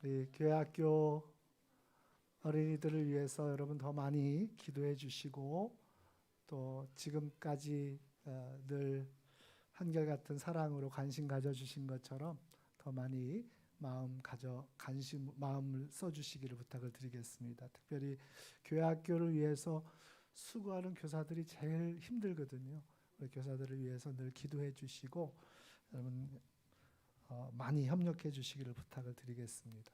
우리 교회학교 어린이들을 위해서 여러분 더 많이 기도해 주시고 또 지금까지 늘 한결같은 사랑으로 관심 가져 주신 것처럼 더 많이 마음을 써 주시기를 부탁을 드리겠습니다. 특별히 교회학교를 위해서 수고하는 교사들이 제일 힘들거든요. 우리 교사들을 위해서 늘 기도해 주시고 여러분 많이 협력해 주시기를 부탁을 드리겠습니다.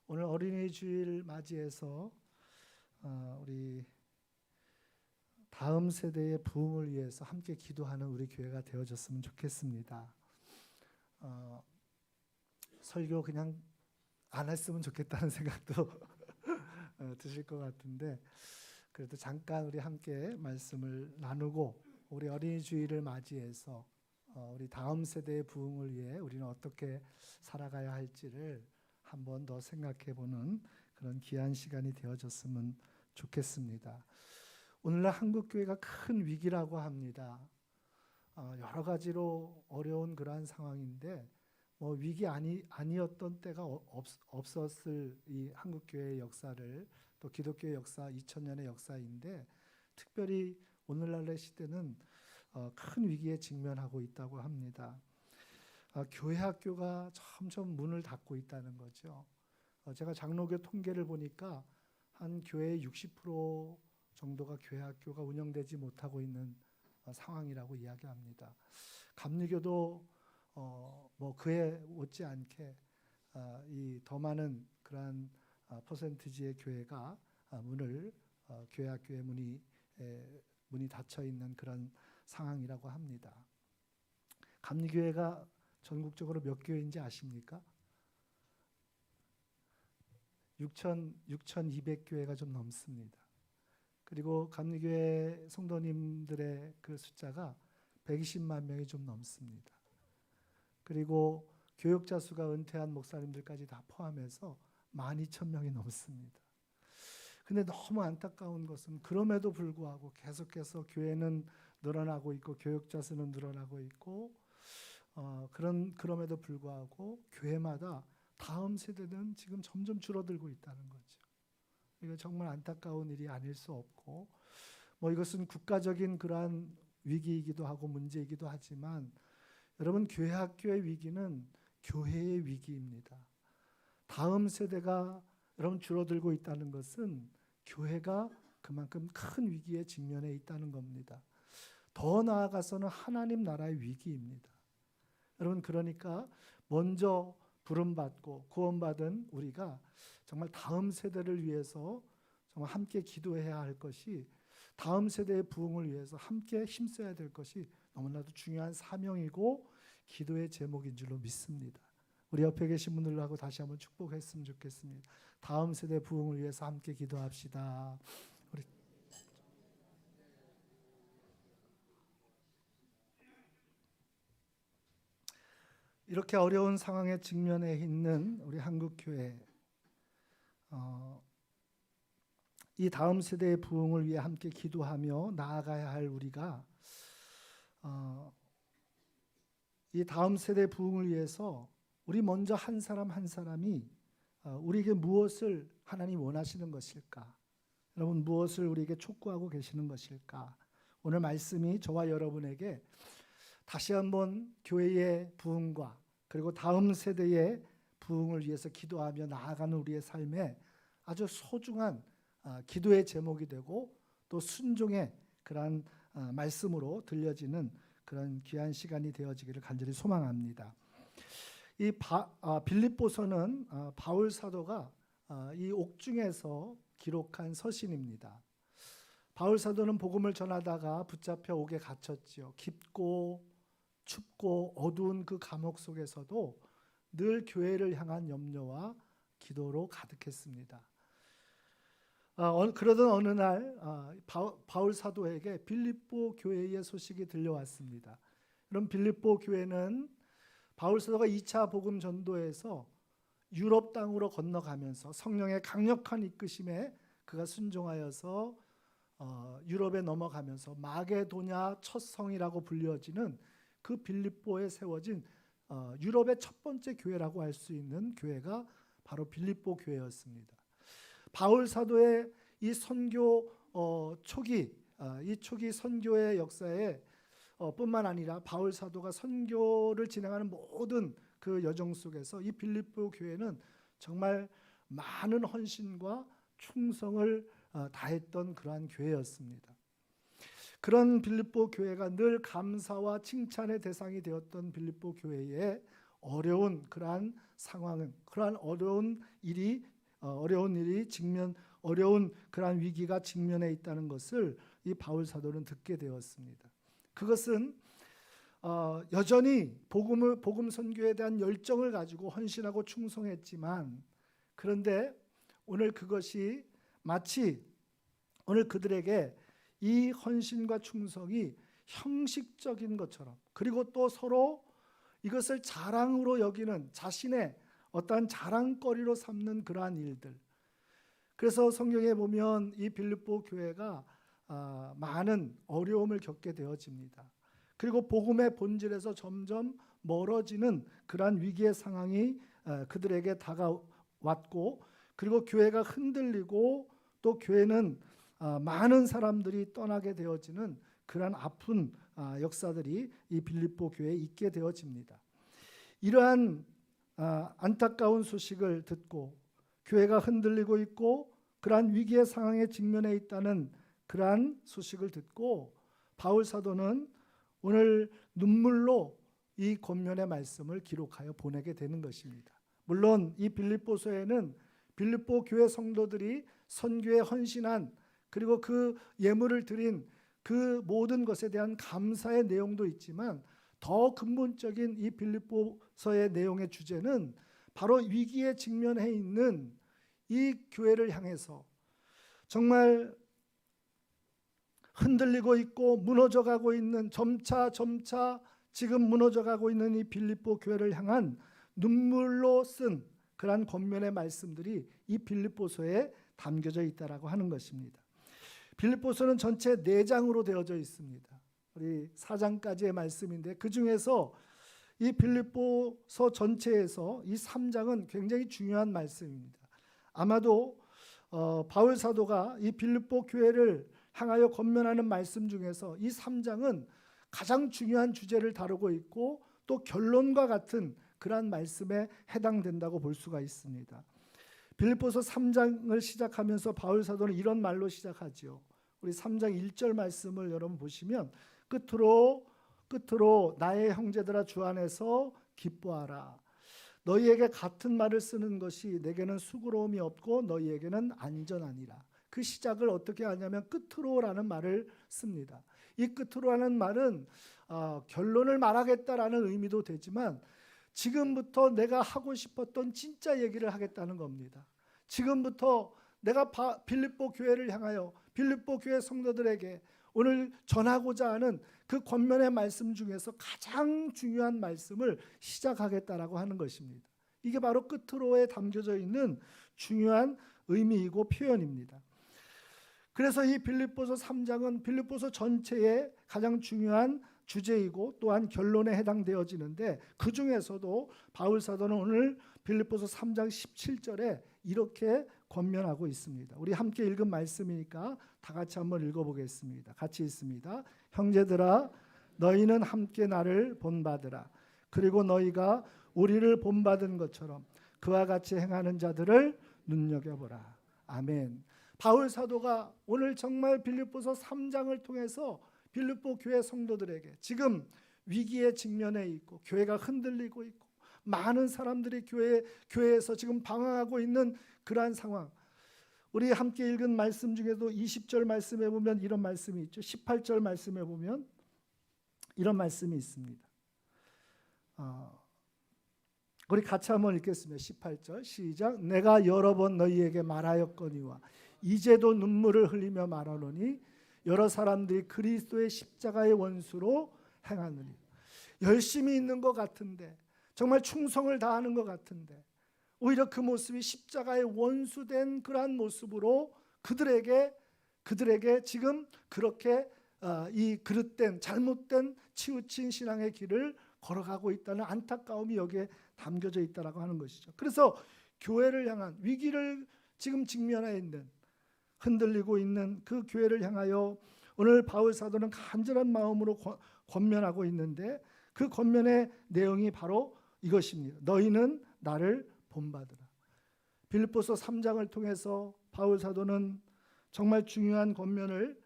오늘 어린이 주일 맞이해서 우리 다음 세대의 부흥을 위해서 함께 기도하는 우리 교회가 되어졌으면 좋겠습니다. 설교 그냥 안 했으면 좋겠다는 생각도 드실 것 같은데 그래도 잠깐 우리 함께 말씀을 나누고 우리 어린이 주일을 맞이해서 우리 다음 세대의 부흥을 위해 우리는 어떻게 살아가야 할지를 한 번 더 생각해보는 그런 귀한 시간이 되어졌으면 좋겠습니다. 오늘날 한국교회가 큰 위기라고 합니다. 여러 가지로 어려운 그러한 상황인데 위기 아니었던 때가 없었을 이 한국교회의 역사를 또 기독교의 역사 2000년의 역사인데 특별히 오늘날의 시대는 큰 위기에 직면하고 있다고 합니다. 교회 학교가 점점 문을 닫고 있다는 거죠. 제가 장로교 통계를 보니까 한 교회의 60% 정도가 교회 학교가 운영되지 못하고 있는 상황이라고 이야기합니다. 감리교도 그에 못지않게 이 더 많은 그러한 퍼센티지의 교회가 교회 학교의 문이 닫혀 있는 그런 상황이라고 합니다. 감리교회가 전국적으로 몇 교회인지 아십니까? 6,200교회가 좀 넘습니다. 그리고 감리교회 성도님들의 그 숫자가 120만 명이 좀 넘습니다. 그리고 교역자 수가 은퇴한 목사님들까지 다 포함해서 12,000명이 넘습니다. 근데 너무 안타까운 것은 그럼에도 불구하고 계속해서 교회는 늘어나고 있고 교역자 수는 늘어나고 있고 그럼에도 불구하고 교회마다 다음 세대는 지금 점점 줄어들고 있다는 거죠. 이거 정말 안타까운 일이 아닐 수 없고 이것은 국가적인 그러한 위기이기도 하고 문제이기도 하지만 여러분 교회 학교의 위기는 교회의 위기입니다. 다음 세대가 여러분 줄어들고 있다는 것은 교회가 그만큼 큰 위기에 직면해 있다는 겁니다. 더 나아가서는 하나님 나라의 위기입니다. 여러분 그러니까 먼저 부름받고 구원받은 우리가 정말 다음 세대를 위해서 정말 함께 기도해야 할 것이 다음 세대의 부흥을 위해서 함께 힘써야 될 것이 너무나도 중요한 사명이고 기도의 제목인 줄로 믿습니다. 우리 옆에 계신 분들하고 다시 한번 축복했으면 좋겠습니다. 다음 세대 부흥을 위해서 함께 기도합시다. 우리 이렇게 어려운 상황에 직면해 있는 우리 한국교회 이 다음 세대의 부흥을 위해 함께 기도하며 나아가야 할 우리가 이 다음 세대 부흥을 위해서 우리 먼저 한 사람 한 사람이 우리에게 무엇을 하나님 원하시는 것일까? 여러분 무엇을 우리에게 촉구하고 계시는 것일까? 오늘 말씀이 저와 여러분에게 다시 한번 교회의 부흥과 그리고 다음 세대의 부흥을 위해서 기도하며 나아가는 우리의 삶에 아주 소중한 기도의 제목이 되고 또 순종의 그러한 말씀으로 들려지는 그런 귀한 시간이 되어지기를 간절히 소망합니다. 이 빌립보서는 바울 사도가 이 옥중에서 기록한 서신입니다. 바울 사도는 복음을 전하다가 붙잡혀 옥에 갇혔지요. 깊고 춥고 어두운 그 감옥 속에서도 늘 교회를 향한 염려와 기도로 가득했습니다. 그러던 어느 날 바울 사도에게 빌립보 교회의 소식이 들려왔습니다. 그럼 빌립보 교회는 바울 사도가 2차 복음 전도에서 유럽 땅으로 건너가면서 성령의 강력한 이끄심에 그가 순종하여서 유럽에 넘어가면서 마게도냐 첫 성이라고 불려지는 그 빌립보에 세워진 유럽의 첫 번째 교회라고 할 수 있는 교회가 바로 빌립보 교회였습니다. 바울 사도의 이 선교 초기 이 초기 선교의 역사에 뿐만 아니라 바울 사도가 선교를 진행하는 모든 그 여정 속에서 이 빌립보 교회는 정말 많은 헌신과 충성을 다했던 그러한 교회였습니다. 그런 빌립보 교회가 늘 감사와 칭찬의 대상이 되었던 빌립보 교회의 어려운 그러한 상황은, 그러한 어려운 일이 어려운 그러한 위기가 직면해 있다는 것을 이 바울 사도는 듣게 되었습니다. 그것은 여전히 복음 선교에 대한 열정을 가지고 헌신하고 충성했지만, 그런데 오늘 그것이 마치 오늘 그들에게 이 헌신과 충성이 형식적인 것처럼, 그리고 또 서로 이것을 자랑으로 여기는, 자신의 어떠한 자랑거리로 삼는 그러한 일들. 그래서 성경에 보면 이 빌립보 교회가 많은 어려움을 겪게 되어집니다. 그리고 복음의 본질에서 점점 멀어지는 그러한 위기의 상황이 그들에게 다가왔고, 그리고 교회가 흔들리고 또 교회는 많은 사람들이 떠나게 되어지는 그러한 아픈 역사들이 이 빌립보 교회에 있게 되어집니다. 이러한 안타까운 소식을 듣고 교회가 흔들리고 있고 그러한 위기의 상황에 직면해 있다는 그러한 소식을 듣고 바울 사도는 오늘 눈물로 이 권면의 말씀을 기록하여 보내게 되는 것입니다. 물론 이 빌립보서에는 빌립보 교회 성도들이 선교에 헌신한, 그리고 그 예물을 드린 그 모든 것에 대한 감사의 내용도 있지만, 더 근본적인 이 빌립보서의 내용의 주제는 바로 위기에 직면해 있는 이 교회를 향해서 정말 흔들리고 있고 무너져가고 있는, 점차 지금 무너져가고 있는 이 빌립보 교회를 향한 눈물로 쓴 그러한 권면의 말씀들이 이 빌립보서에 담겨져 있다라고 하는 것입니다. 빌립보서는 전체 4장으로 되어져 있습니다. 우리 4장까지의 말씀인데 그 중에서 이 빌립보서 전체에서 이 3장은 굉장히 중요한 말씀입니다. 아마도 바울 사도가 이 빌립보 교회를 향하여 권면하는 말씀 중에서 이 3장은 가장 중요한 주제를 다루고 있고 또 결론과 같은 그러한 말씀에 해당된다고 볼 수가 있습니다. 빌립보서 3장을 시작하면서 바울 사도는 이런 말로 시작하지요. 우리 3장 1절 말씀을 여러분 보시면 끝으로 나의 형제들아 주 안에서 기뻐하라. 너희에게 같은 말을 쓰는 것이 내게는 수고로움이 없고 너희에게는 안전하니라. 그 시작을 어떻게 하냐면 끝으로라는 말을 씁니다. 이 끝으로라는 말은 결론을 말하겠다라는 의미도 되지만 지금부터 내가 하고 싶었던 진짜 얘기를 하겠다는 겁니다. 지금부터 내가 빌립보 교회를 향하여 빌립보 교회 성도들에게 오늘 전하고자 하는 그 권면의 말씀 중에서 가장 중요한 말씀을 시작하겠다라고 하는 것입니다. 이게 바로 끝으로에 담겨져 있는 중요한 의미이고 표현입니다. 그래서 이 빌립보서 3장은 빌립보서 전체의 가장 중요한 주제이고 또한 결론에 해당되어지는데, 그 중에서도 바울 사도는 오늘 빌립보서 3장 17절에 이렇게 권면하고 있습니다. 우리 함께 읽은 말씀이니까 다 같이 한번 읽어보겠습니다. 같이 읽습니다. 형제들아 너희는 함께 나를 본받으라. 그리고 너희가 우리를 본받은 것처럼 그와 같이 행하는 자들을 눈여겨보라. 아멘. 바울 사도가 오늘 정말 빌립보서 3장을 통해서 빌립보 교회 성도들에게 지금 위기에 직면해 있고 교회가 흔들리고 있고 많은 사람들이 교회에서 지금 방황하고 있는 그러한 상황, 우리 함께 읽은 말씀 중에도 20절 말씀에 보면 이런 말씀이 있죠. 18절 말씀에 보면 이런 말씀이 있습니다. 우리 같이 한번 읽겠습니다. 18절 시작. 내가 여러 번 너희에게 말하였거니와 이제도 눈물을 흘리며 말하노니 여러 사람들이 그리스도의 십자가의 원수로 행하느니. 열심히 있는 것 같은데, 정말 충성을 다하는 것 같은데 오히려 그 모습이 십자가의 원수된 그러한 모습으로 그들에게 지금 그렇게 이 그릇된 잘못된 치우친 신앙의 길을 걸어가고 있다는 안타까움이 여기에 담겨져 있다라고 하는 것이죠. 그래서 교회를 향한 위기를 지금 직면해 있는, 흔들리고 있는 그 교회를 향하여 오늘 바울 사도는 간절한 마음으로 권면하고 있는데, 그 권면의 내용이 바로 이것입니다. 너희는 나를 본받으라. 빌립보서 3장을 통해서 바울 사도는 정말 중요한 권면을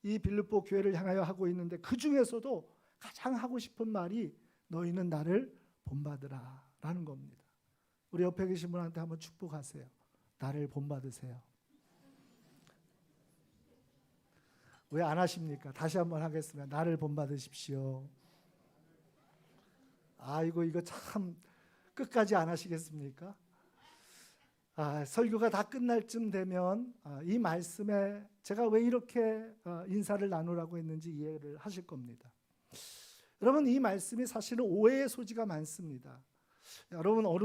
이 빌립보 교회를 향하여 하고 있는데, 그 중에서도 가장 하고 싶은 말이 너희는 나를 본받으라 라는 겁니다. 우리 옆에 계신 분한테 한번 축복하세요. 나를 본받으세요. 왜 안 하십니까? 다시 한번 하겠습니다. 나를 본받으십시오. 아이고, 이거 참 끝까지 안 하시겠습니까? 설교가 다 끝날 쯤 되면 이 말씀에 제가 왜 이렇게 인사를 나누라고 했는지 이해를 하실 겁니다. 여러분, 이 말씀이 사실은 오해의 소지가 많습니다. 여러분, 어느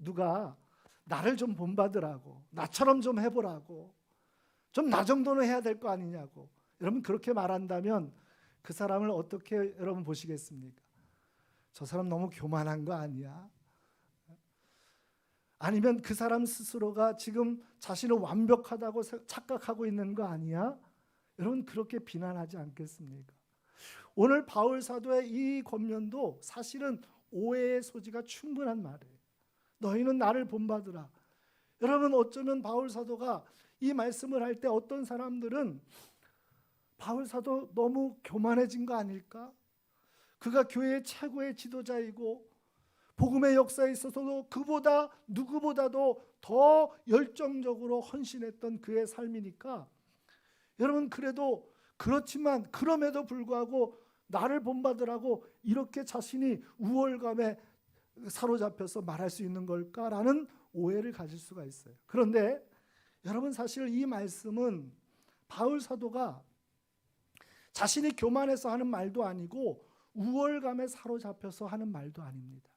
누가 나를 좀 본받으라고, 나처럼 좀 해보라고, 좀 나 정도는 해야 될 거 아니냐고, 여러분 그렇게 말한다면 그 사람을 어떻게 여러분 보시겠습니까? 저 사람 너무 교만한 거 아니야? 아니면 그 사람 스스로가 지금 자신을 완벽하다고 착각하고 있는 거 아니야? 여러분 그렇게 비난하지 않겠습니까? 오늘 바울 사도의 이 권면도 사실은 오해의 소지가 충분한 말이에요. 너희는 나를 본받으라. 여러분, 어쩌면 바울 사도가 이 말씀을 할 때 어떤 사람들은 바울 사도 너무 교만해진 거 아닐까? 그가 교회의 최고의 지도자이고 복음의 역사에 있어서도 그보다 누구보다도 더 열정적으로 헌신했던 그의 삶이니까, 여러분 그래도 그렇지만 그럼에도 불구하고 나를 본받으라고 이렇게 자신이 우월감에 사로잡혀서 말할 수 있는 걸까라는 오해를 가질 수가 있어요. 그런데 여러분, 사실 이 말씀은 바울 사도가 자신이 교만해서 하는 말도 아니고 우월감에 사로잡혀서 하는 말도 아닙니다.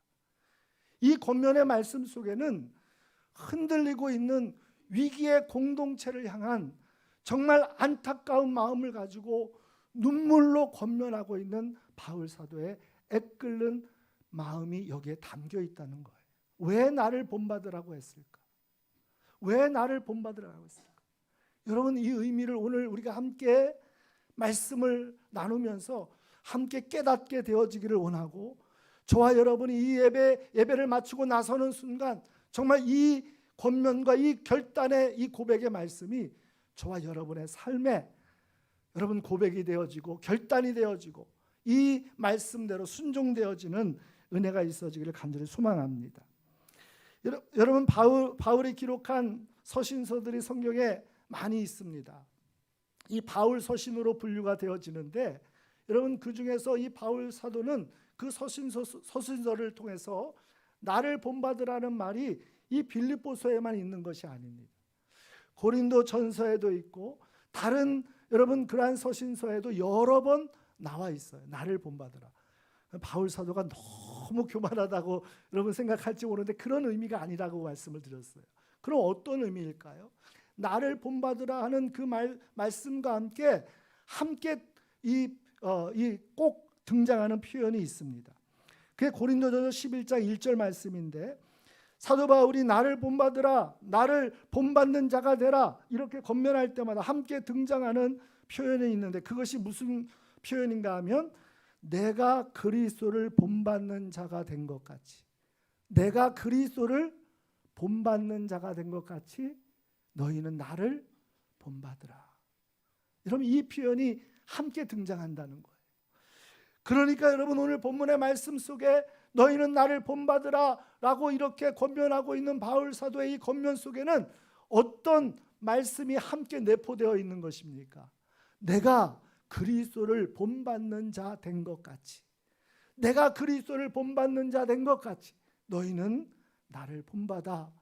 이 권면의 말씀 속에는 흔들리고 있는 위기의 공동체를 향한 정말 안타까운 마음을 가지고 눈물로 권면하고 있는 바울 사도의 애끓는 마음이 여기에 담겨 있다는 거예요. 왜 나를 본받으라고 했을까? 왜 나를 본받으라고 했을까? 여러분, 이 의미를 오늘 우리가 함께 말씀을 나누면서 함께 깨닫게 되어지기를 원하고, 저와 여러분이 이 예배를 마치고 나서는 순간 정말 이 권면과 이 결단의 이 고백의 말씀이 저와 여러분의 삶에 여러분 고백이 되어지고 결단이 되어지고 이 말씀대로 순종되어지는 은혜가 있어지기를 간절히 소망합니다. 여러분, 바울이 기록한 서신서들이 성경에 많이 있습니다. 이 바울 서신으로 분류가 되어지는데, 여러분 그 중에서 이 바울 사도는 그 서신서를 통해서 나를 본받으라는 말이 이 빌립보서에만 있는 것이 아닙니다. 고린도 전서에도 있고 다른 여러분 그러한 서신서에도 여러 번 나와 있어요. 나를 본받으라. 바울 사도가 너무 교만하다고 여러분 생각할지 모르는데 그런 의미가 아니라고 말씀을 드렸어요. 그럼 어떤 의미일까요? 나를 본받으라 하는 그 말씀과 함께 꼭 등장하는 표현이 있습니다. 그게 고린도전서 11장 1절 말씀인데, 사도 바울이 나를 본받으라, 나를 본받는 자가 되라 이렇게 권면할 때마다 함께 등장하는 표현이 있는데, 그것이 무슨 표현인가 하면 내가 그리스도를 본받는 자가 된 것 같이, 내가 그리스도를 본받는 자가 된 것 같이 너희는 나를 본받으라. 여러분, 이 표현이 함께 등장한다는 거예요. 그러니까 여러분, 오늘 본문의 말씀 속에 너희는 나를 본받으라 라고 이렇게 권면하고 있는 바울 사도의 이 권면 속에는 어떤 말씀이 함께 내포되어 있는 것입니까? 내가 그리스도를 본받는 자 된 것 같이, 내가 그리스도를 본받는 자 된 것 같이 너희는 나를 본받아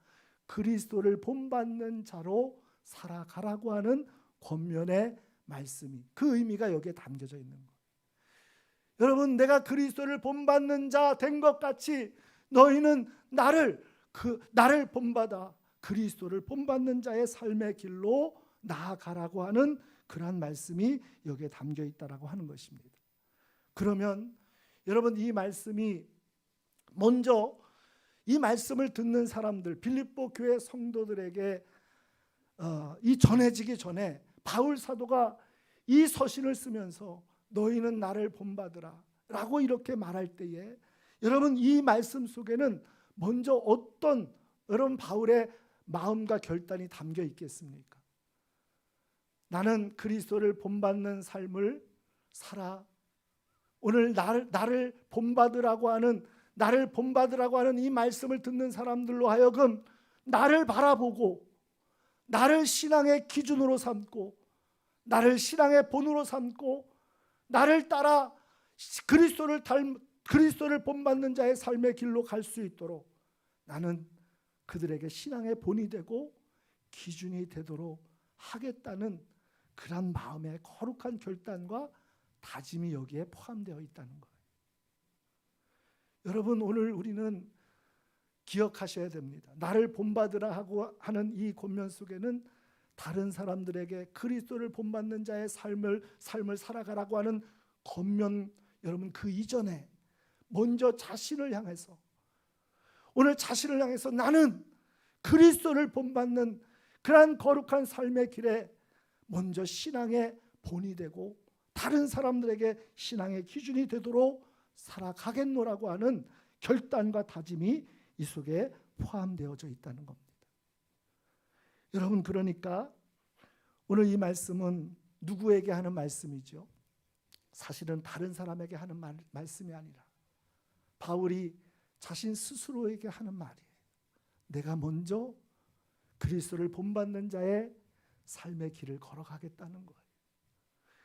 그리스도를 본받는 자로 살아가라고 하는 권면의 말씀이, 그 의미가 여기에 담겨져 있는 거예요. 여러분, 내가 그리스도를 본받는 자 된 것 같이 너희는 나를 본받아 그리스도를 본받는 자의 삶의 길로 나아가라고 하는 그러한 말씀이 여기에 담겨 있다라고 하는 것입니다. 그러면 여러분, 이 말씀이 먼저 이 말씀을 듣는 사람들, 빌립보 교회 성도들에게 이 전해지기 전에 바울 사도가 이 서신을 쓰면서 너희는 나를 본받으라 라고 이렇게 말할 때에 여러분 이 말씀 속에는 먼저 어떤 여러분 바울의 마음과 결단이 담겨 있겠습니까? 나는 그리스도를 본받는 삶을 살아. 오늘 나를 본받으라고 하는 이 말씀을 듣는 사람들로 하여금 나를 바라보고 나를 신앙의 기준으로 삼고 나를 신앙의 본으로 삼고 나를 따라 그리스도를 본받는 자의 삶의 길로 갈 수 있도록 나는 그들에게 신앙의 본이 되고 기준이 되도록 하겠다는 그런 마음의 거룩한 결단과 다짐이 여기에 포함되어 있다는 거예요. 여러분 오늘 우리는 기억하셔야 됩니다. 나를 본받으라 하고 하는 이 권면 속에는 다른 사람들에게 그리스도를 본받는 자의 삶을 살아가라고 하는 권면, 여러분 그 이전에 먼저 자신을 향해서 오늘 자신을 향해서 나는 그리스도를 본받는 그러한 거룩한 삶의 길에 먼저 신앙의 본이 되고 다른 사람들에게 신앙의 기준이 되도록 살아가겠노라고 하는 결단과 다짐이 이 속에 포함되어져 있다는 겁니다. 여러분 그러니까 오늘 이 말씀은 누구에게 하는 말씀이죠? 사실은 다른 사람에게 하는 말씀이 아니라 바울이 자신 스스로에게 하는 말이에요. 내가 먼저 그리스도를 본받는 자의 삶의 길을 걸어가겠다는 거예요.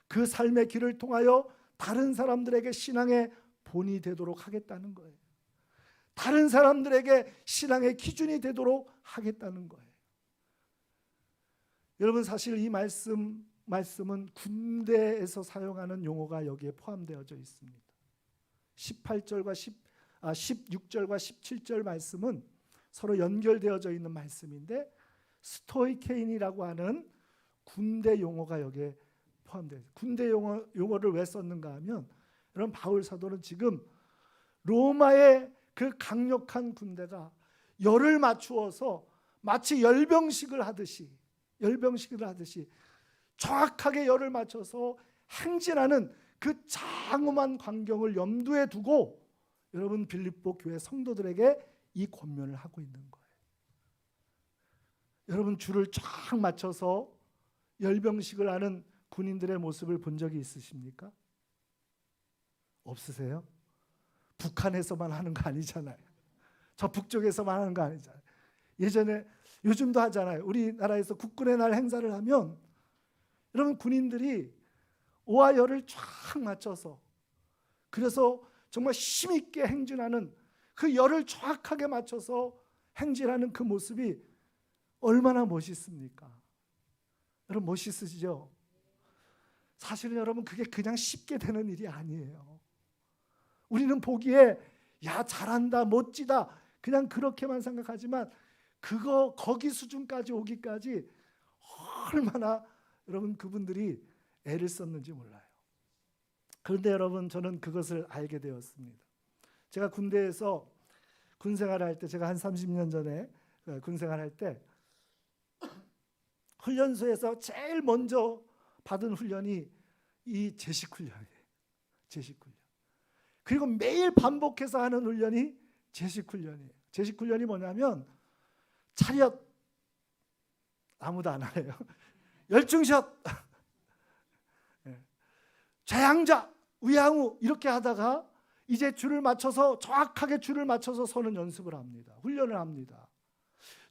그 삶의 길을 통하여 다른 사람들에게 신앙의 본이 되도록 하겠다는 거예요. 다른 사람들에게 신앙의 기준이 되도록 하겠다는 거예요. 여러분 사실 이 말씀은 군대에서 사용하는 용어가 여기에 포함되어져 있습니다. 16절과 17절 말씀은 서로 연결되어져 있는 말씀인데 스토이케인이라고 하는 군대 용어가 여기에 포함되어 있어요. 군대 용어를 왜 썼는가 하면 여러분 바울 사도는 지금 로마의 그 강력한 군대가 열을 맞추어서 마치 열병식을 하듯이 정확하게 열을 맞춰서 행진하는 그 장엄한 광경을 염두에 두고 여러분 빌립보 교회 성도들에게 이 권면을 하고 있는 거예요. 여러분 줄을 쫙 맞춰서 열병식을 하는 군인들의 모습을 본 적이 있으십니까? 없으세요? 북한에서만 하는 거 아니잖아요. 저 북쪽에서만 하는 거 아니잖아요. 요즘도 하잖아요. 우리나라에서 국군의 날 행사를 하면 여러분 군인들이 오와 열을 쫙 맞춰서 그래서 정말 힘있게 행진하는 그 열을 정확하게 맞춰서 행진하는 그 모습이 얼마나 멋있습니까? 여러분 멋있으시죠? 사실은 여러분 그게 그냥 쉽게 되는 일이 아니에요. 우리는 보기에 야 잘한다 멋지다 그냥 그렇게만 생각하지만 거기 수준까지 오기까지 얼마나 여러분 그분들이 애를 썼는지 몰라요. 그런데 여러분 저는 그것을 알게 되었습니다. 제가 군대에서 군생활을 할 때 제가 한 30년 전에 군생활을 할 때 훈련소에서 제일 먼저 받은 훈련이 이 제식 훈련이에요. 제식 훈련. 그리고 매일 반복해서 하는 훈련이 제식 훈련이에요. 제식 훈련이 뭐냐면 차렷 아무도 안 해요. 열중샷 좌양자 우양우 이렇게 하다가 이제 정확하게 줄을 맞춰서 서는 연습을 합니다. 훈련을 합니다.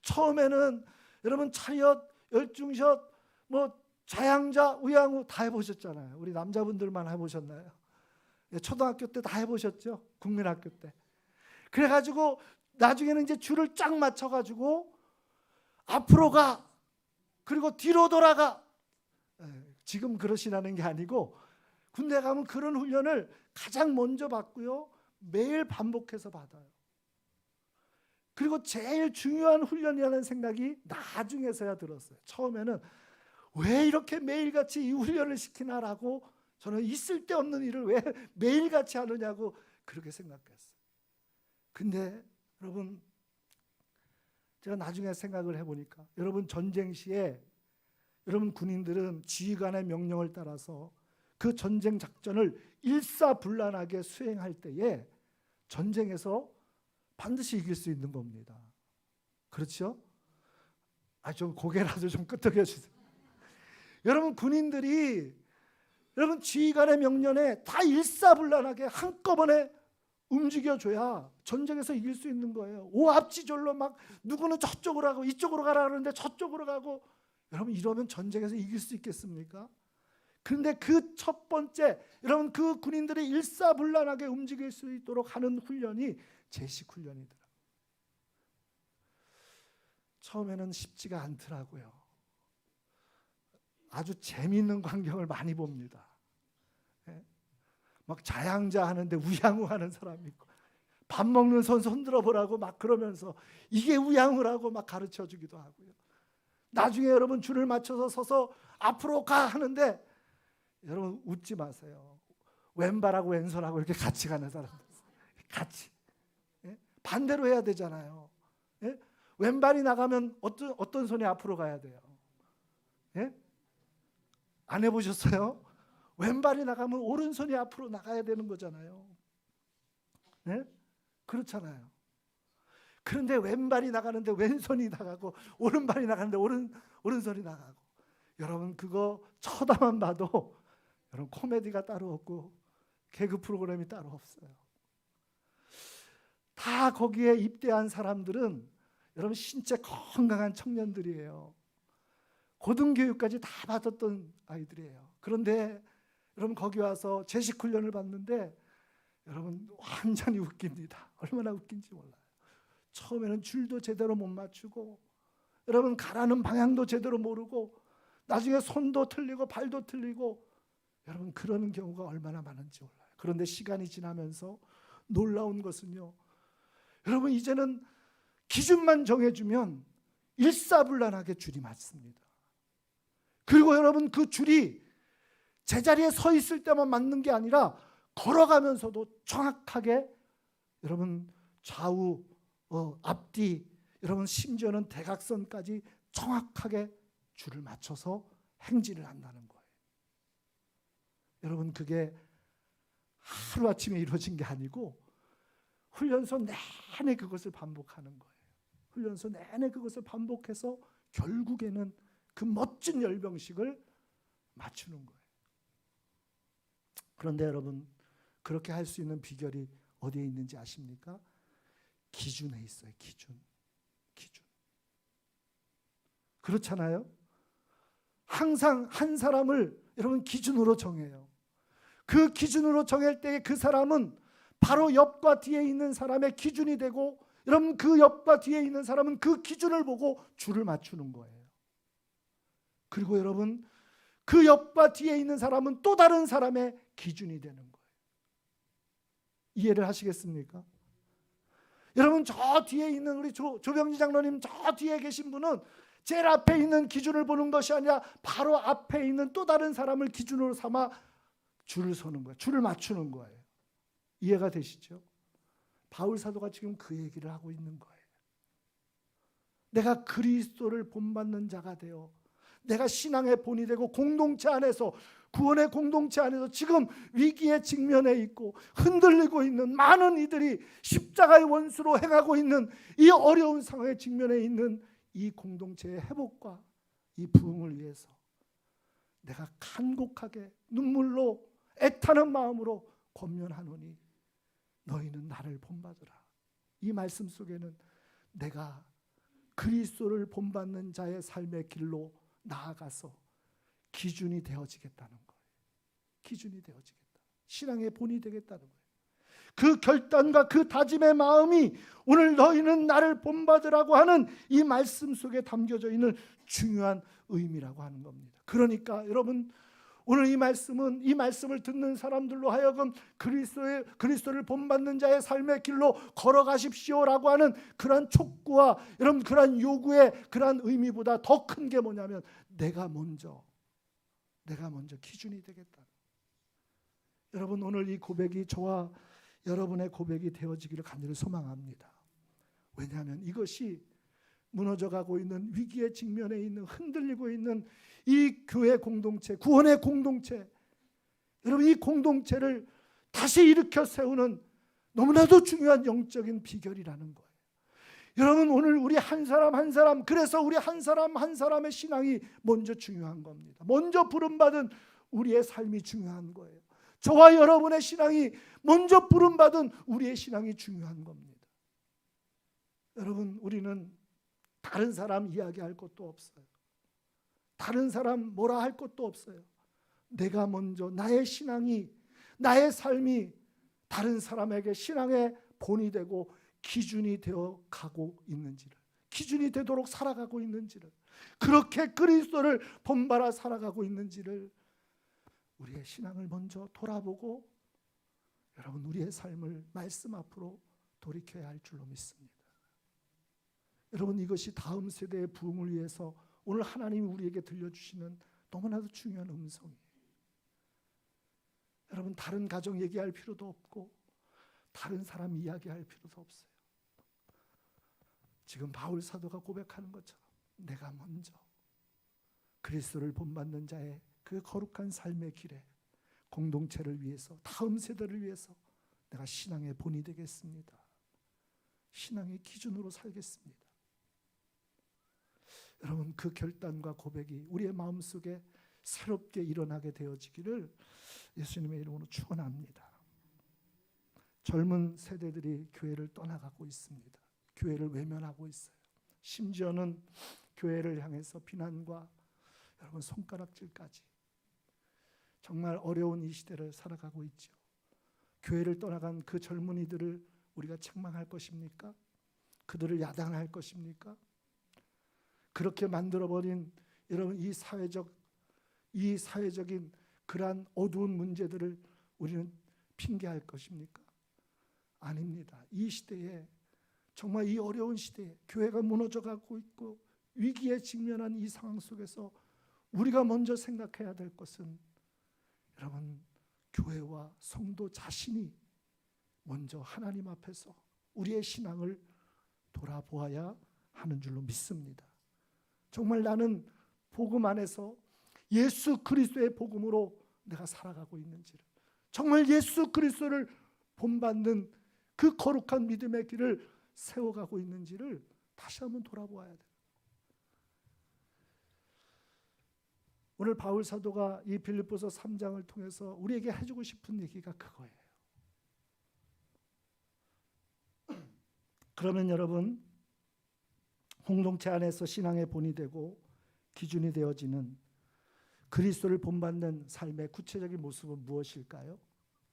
처음에는 여러분 차렷 열중샷 좌양자 우양우 다 해보셨잖아요. 우리 남자분들만 해보셨나요? 초등학교 때 다 해보셨죠? 국민학교 때. 그래가지고 나중에는 이제 줄을 쫙 맞춰가지고 앞으로 가 그리고 뒤로 돌아가. 지금 그러시라는 게 아니고 군대 가면 그런 훈련을 가장 먼저 받고요. 매일 반복해서 받아요. 그리고 제일 중요한 훈련이라는 생각이 나중에서야 들었어요. 처음에는 왜 이렇게 매일같이 이 훈련을 시키나라고 저는 있을 데 없는 일을 왜 매일같이 하느냐고 그렇게 생각했어요. 근데 여러분 제가 나중에 생각을 해보니까 여러분 전쟁 시에 여러분 군인들은 지휘관의 명령을 따라서 그 전쟁 작전을 일사불란하게 수행할 때에 전쟁에서 반드시 이길 수 있는 겁니다. 그렇죠? 좀 고개라도 좀 끄덕여 주세요. 여러분 군인들이 여러분 지휘관의 명령에 다 일사불란하게 한꺼번에 움직여줘야 전쟁에서 이길 수 있는 거예요. 오합지졸로 막 누구는 저쪽으로 가고 이쪽으로 가라 그러는데 저쪽으로 가고, 여러분 이러면 전쟁에서 이길 수 있겠습니까? 그런데 그 첫 번째 여러분 그 군인들이 일사불란하게 움직일 수 있도록 하는 훈련이 제식 훈련이더라고요. 처음에는 쉽지가 않더라고요. 아주 재미있는 광경을 많이 봅니다. 막 자양자 하는데 우양우 하는 사람이 있고, 밥 먹는 손 손들어 보라고 막 그러면서 이게 우양우라고 막 가르쳐 주기도 하고요. 나중에 여러분 줄을 맞춰서 서서 앞으로 가 하는데 여러분 웃지 마세요. 왼발하고 왼손하고 이렇게 같이 가는 사람들, 같이 반대로 해야 되잖아요. 왼발이 나가면 어떤 손이 앞으로 가야 돼요? 안 해보셨어요? 왼발이 나가면 오른손이 앞으로 나가야 되는 거잖아요. 그렇잖아요. 그런데 왼발이 나가는데 왼손이 나가고 오른발이 나가는데 오른손이 나가고, 여러분 그거 쳐다만 봐도 여러분 코미디가 따로 없고 개그 프로그램이 따로 없어요. 다 거기에 입대한 사람들은 여러분 신체 건강한 청년들이에요. 고등교육까지 다 받았던 아이들이에요. 그런데 여러분 거기 와서 제식 훈련을 받는데 여러분 완전히 웃깁니다. 얼마나 웃긴지 몰라요. 처음에는 줄도 제대로 못 맞추고 여러분 가라는 방향도 제대로 모르고 나중에 손도 틀리고 발도 틀리고, 여러분 그러는 경우가 얼마나 많은지 몰라요. 그런데 시간이 지나면서 놀라운 것은요, 여러분 이제는 기준만 정해주면 일사불란하게 줄이 맞습니다. 그리고 여러분 그 줄이 제자리에 서 있을 때만 맞는 게 아니라 걸어가면서도 정확하게 여러분 좌우 앞뒤, 여러분 심지어는 대각선까지 정확하게 줄을 맞춰서 행진을 한다는 거예요. 여러분 그게 하루아침에 이루어진 게 아니고 훈련소 내내 그것을 반복하는 거예요. 훈련소 내내 그것을 반복해서 결국에는 그 멋진 열병식을 맞추는 거예요. 그런데 여러분 그렇게 할 수 있는 비결이 어디에 있는지 아십니까? 기준에 있어요. 기준. 그렇잖아요. 항상 한 사람을 여러분 기준으로 정해요. 그 기준으로 정할 때 그 사람은 바로 옆과 뒤에 있는 사람의 기준이 되고, 여러분 그 옆과 뒤에 있는 사람은 그 기준을 보고 줄을 맞추는 거예요. 그리고 여러분 그 옆과 뒤에 있는 사람은 또 다른 사람의 기준이 되는 거예요. 이해를 하시겠습니까? 여러분 저 뒤에 있는 우리 조병지 장로님, 저 뒤에 계신 분은 제일 앞에 있는 기준을 보는 것이 아니라 바로 앞에 있는 또 다른 사람을 기준으로 삼아 줄을 서는 거예요. 줄을 맞추는 거예요. 이해가 되시죠? 바울 사도가 지금 그 얘기를 하고 있는 거예요. 내가 그리스도를 본받는 자가 되어 내가 신앙의 본이 되고 공동체 안에서, 구원의 공동체 안에서 지금 위기에 직면해 있고 흔들리고 있는 많은 이들이 십자가의 원수로 행하고 있는 이 어려운 상황에 직면해 있는 이 공동체의 회복과 이 부흥을 위해서 내가 간곡하게 눈물로 애타는 마음으로 권면하노니 너희는 나를 본받으라. 이 말씀 속에는 내가 그리스도를 본받는 자의 삶의 길로 나아가서 기준이 되어지겠다는 거예요. 기준이 되어지겠다. 신앙의 본이 되겠다는 거예요. 그 결단과 그 다짐의 마음이 오늘 너희는 나를 본받으라고 하는 이 말씀 속에 담겨져 있는 중요한 의미라고 하는 겁니다. 그러니까 여러분 오늘 이 말씀은 이 말씀을 듣는 사람들로 하여금 그리스도를 본받는 자의 삶의 길로 걸어가십시오라고 하는 그러한 촉구와 여러분 그러한 요구의 그러한 의미보다 더 큰 게 뭐냐면 내가 먼저 기준이 되겠다. 여러분 오늘 이 고백이 저와 여러분의 고백이 되어지기를 간절히 소망합니다. 왜냐하면 이것이 무너져가고 있는 위기에 직면해 있는 흔들리고 있는 이 교회 공동체, 구원의 공동체, 여러분 이 공동체를 다시 일으켜 세우는 너무나도 중요한 영적인 비결이라는 거예요. 여러분 오늘 우리 한 사람 한 사람, 그래서 우리 한 사람 한 사람의 신앙이 먼저 중요한 겁니다. 먼저 부름받은 우리의 삶이 중요한 거예요. 저와 여러분의 신앙이 먼저 부름받은 우리의 신앙이 중요한 겁니다. 여러분 우리는 다른 사람 이야기할 것도 없어요. 다른 사람 뭐라 할 것도 없어요. 내가 먼저 나의 신앙이, 나의 삶이 다른 사람에게 신앙의 본이 되고 기준이 되어 가고 있는지를, 기준이 되도록 살아가고 있는지를, 그렇게 그리스도를 본받아 살아가고 있는지를 우리의 신앙을 먼저 돌아보고 여러분 우리의 삶을 말씀 앞으로 돌이켜야 할 줄로 믿습니다. 여러분 이것이 다음 세대의 부흥을 위해서 오늘 하나님이 우리에게 들려주시는 너무나도 중요한 음성이에요. 여러분 다른 가정 얘기할 필요도 없고 다른 사람 이야기할 필요도 없어요. 지금 바울 사도가 고백하는 것처럼 내가 먼저 그리스도를 본받는 자의 그 거룩한 삶의 길에 공동체를 위해서, 다음 세대를 위해서 내가 신앙의 본이 되겠습니다. 신앙의 기준으로 살겠습니다. 여러분 그 결단과 고백이 우리의 마음속에 새롭게 일어나게 되어지기를 예수님의 이름으로 축원합니다. 젊은 세대들이 교회를 떠나가고 있습니다. 교회를 외면하고 있어요. 심지어는 교회를 향해서 비난과 여러분 손가락질까지. 정말 어려운 이 시대를 살아가고 있죠. 교회를 떠나간 그 젊은이들을 우리가 책망할 것입니까? 그들을 야단할 것입니까? 그렇게 만들어버린 여러분 이 사회적인 그러한 어두운 문제들을 우리는 핑계할 것입니까? 아닙니다. 이 시대에, 정말 이 어려운 시대에 교회가 무너져가고 있고 위기에 직면한 이 상황 속에서 우리가 먼저 생각해야 될 것은 여러분 교회와 성도 자신이 먼저 하나님 앞에서 우리의 신앙을 돌아보아야 하는 줄로 믿습니다. 정말 나는 복음 안에서 예수 그리스도의 복음으로 내가 살아가고 있는지를, 정말 예수 그리스도를 본받는 그 거룩한 믿음의 길을 세워가고 있는지를 다시 한번 돌아보아야 돼요. 오늘 바울 사도가 이 빌립보서 3장을 통해서 우리에게 해주고 싶은 얘기가 그거예요. 그러면 여러분 공동체 안에서 신앙의 본이 되고 기준이 되어지는 그리스도를 본받는 삶의 구체적인 모습은 무엇일까요?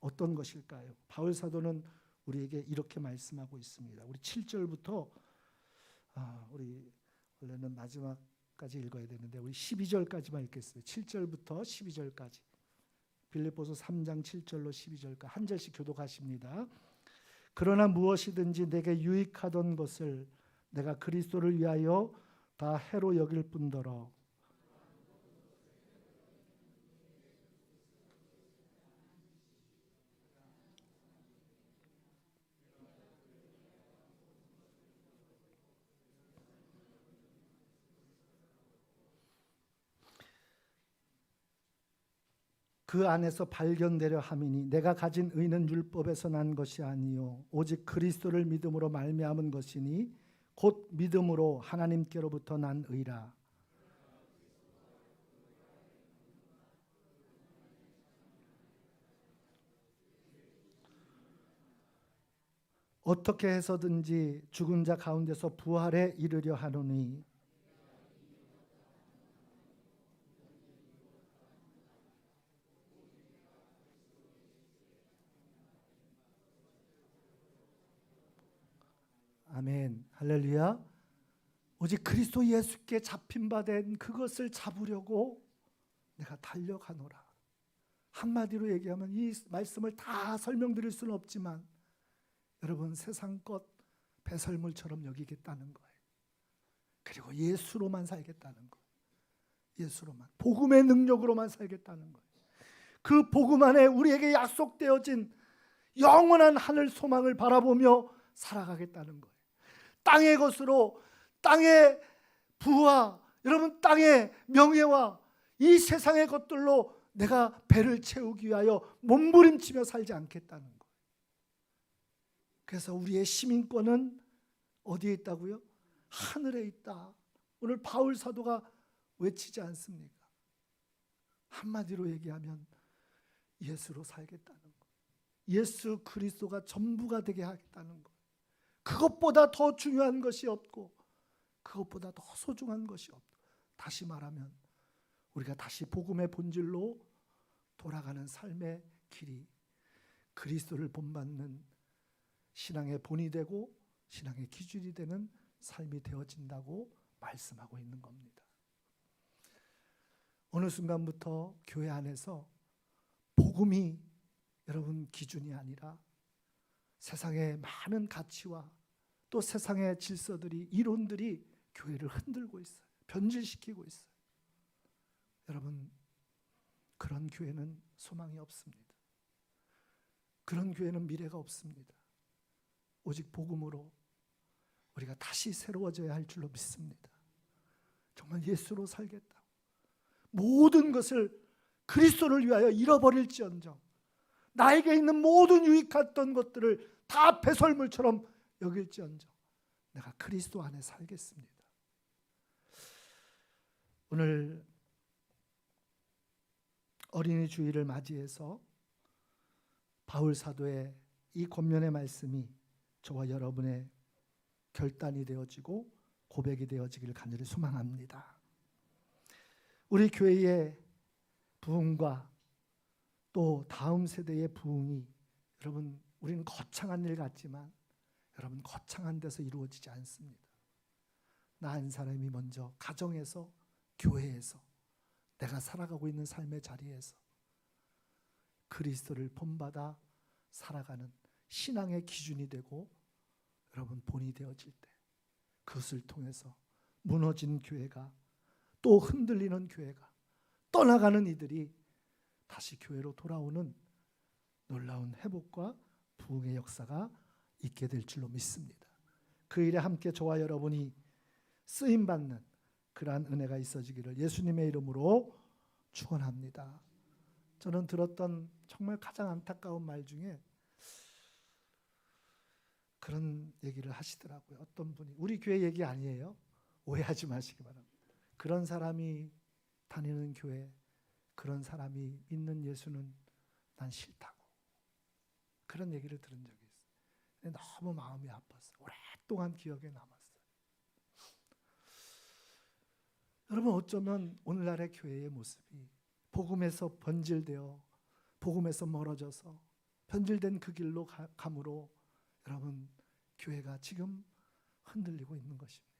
어떤 것일까요? 바울 사도는 우리에게 이렇게 말씀하고 있습니다. 우리 7절부터 우리 원래는 마지막까지 읽어야 되는데 우리 12절까지만 읽겠습니다. 7절부터 12절까지. 빌립보서 3장 7절로 12절까지 한 절씩 교독하십니다. 그러나 무엇이든지 내게 유익하던 것을 내가 그리스도를 위하여 다 해로 여길 뿐더러 그 안에서 발견되려 함이니 내가 가진 의는 율법에서 난 것이 아니요 오직 그리스도를 믿음으로 말미암은 것이니 곧 믿음으로 하나님께로부터 난 의라. 어떻게 해서든지 죽은 자 가운데서 부활에 이르려 하노니 아멘. 할렐루야. 오직 그리스도 예수께 잡힌 바 된 그것을 잡으려고 내가 달려가노라. 한마디로 얘기하면 이 말씀을 다 설명드릴 수는 없지만 여러분 세상 것 배설물처럼 여기겠다는 거예요. 그리고 예수로만 살겠다는 거예요. 예수로만, 복음의 능력으로만 살겠다는 거예요. 그 복음 안에 우리에게 약속되어진 영원한 하늘 소망을 바라보며 살아가겠다는 거예요. 땅의 것으로 땅의 부와 여러분 땅의 명예와 이 세상의 것들로 내가 배를 채우기 위하여 몸부림치며 살지 않겠다는 거예요. 그래서 우리의 시민권은 어디에 있다고요? 하늘에 있다. 오늘 바울 사도가 외치지 않습니까? 한마디로 얘기하면 예수로 살겠다는 거예요. 예수 그리스도가 전부가 되게 하겠다는 거예요. 그것보다 더 중요한 것이 없고 그것보다 더 소중한 것이 없고, 다시 말하면 우리가 다시 복음의 본질로 돌아가는 삶의 길이 그리스도를 본받는 신앙의 본이 되고 신앙의 기준이 되는 삶이 되어진다고 말씀하고 있는 겁니다. 어느 순간부터 교회 안에서 복음이 여러분 기준이 아니라 세상의 많은 가치와 또 세상의 질서들이, 이론들이 교회를 흔들고 있어요. 변질시키고 있어요. 여러분, 그런 교회는 소망이 없습니다. 그런 교회는 미래가 없습니다. 오직 복음으로 우리가 다시 새로워져야 할 줄로 믿습니다. 정말 예수로 살겠다. 모든 것을 그리스도를 위하여 잃어버릴지언정 나에게 있는 모든 유익했던 것들을 다 배설물처럼 여길지언정 내가 그리스도 안에 살겠습니다. 오늘 어린이 주일을 맞이해서 바울 사도의 이 권면의 말씀이 저와 여러분의 결단이 되어지고 고백이 되어지기를 간절히 소망합니다. 우리 교회의 부흥과 또 다음 세대의 부흥이 여러분, 우리는 거창한 일 같지만 여러분, 거창한 데서 이루어지지 않습니다. 나 한 사람이 먼저 가정에서, 교회에서, 내가 살아가고 있는 삶의 자리에서 그리스도를 본받아 살아가는 신앙의 기준이 되고 여러분 본이 되어질 때 그것을 통해서 무너진 교회가, 또 흔들리는 교회가, 떠나가는 이들이 다시 교회로 돌아오는 놀라운 회복과 부흥의 역사가 있게 될 줄로 믿습니다. 그 일에 함께 저와 여러분이 쓰임받는 그러한 은혜가 있어지기를 예수님의 이름으로 축원합니다. 저는 들었던 정말 가장 안타까운 말 중에 그런 얘기를 하시더라고요. 어떤 분이, 우리 교회 얘기 아니에요. 오해하지 마시기 바랍니다. 그런 사람이 다니는 교회, 그런 사람이 믿는 예수는 난 싫다고, 그런 얘기를 들은 적이 있어요. 너무 마음이 아팠어요. 오랫동안 기억에 남았어요. 여러분, 어쩌면 오늘날의 교회의 모습이 복음에서 번질되어 복음에서 멀어져서 변질된 그 길로 감으로 여러분, 교회가 지금 흔들리고 있는 것입니다.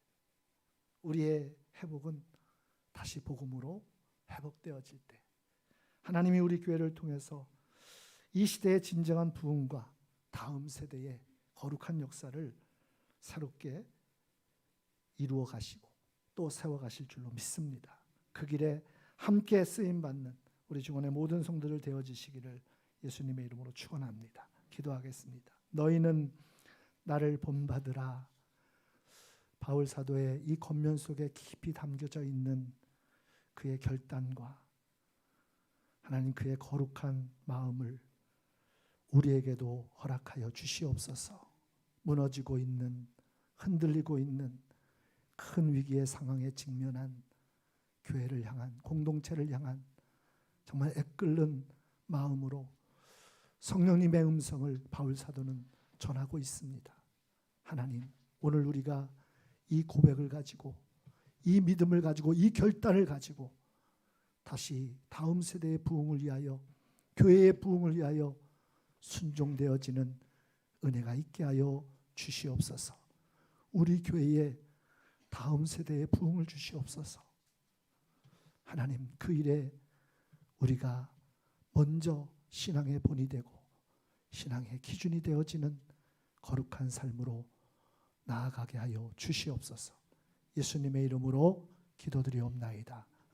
우리의 회복은 다시 복음으로 회복되어질 때 하나님이 우리 교회를 통해서 이 시대의 진정한 부흥과 다음 세대의 거룩한 역사를 새롭게 이루어 가시고 또 세워 가실 줄로 믿습니다. 그 길에 함께 쓰임 받는 우리 중원의 모든 성도들 되어지시기를 예수님의 이름으로 축원합니다. 기도하겠습니다. 너희는 나를 본받으라. 바울 사도의 이 권면 속에 깊이 담겨져 있는 그의 결단과 하나님 그의 거룩한 마음을 우리에게도 허락하여 주시옵소서. 무너지고 있는, 흔들리고 있는 큰 위기의 상황에 직면한 교회를 향한, 공동체를 향한 정말 애끓는 마음으로 성령님의 음성을 바울 사도는 전하고 있습니다. 하나님, 오늘 우리가 이 고백을 가지고, 이 믿음을 가지고, 이 결단을 가지고 다시 다음 세대의 부흥을 위하여, 교회의 부흥을 위하여 순종되어지는 은혜가 있게 하여 주시옵소서. 우리 교회의 다음 세대의 부흥을 주시옵소서. 하나님, 그 일에 우리가 먼저 신앙의 본이 되고 신앙의 기준이 되어지는 거룩한 삶으로 나아가게 하여 주시옵소서. 예수님의 이름으로 기도드리옵나이다.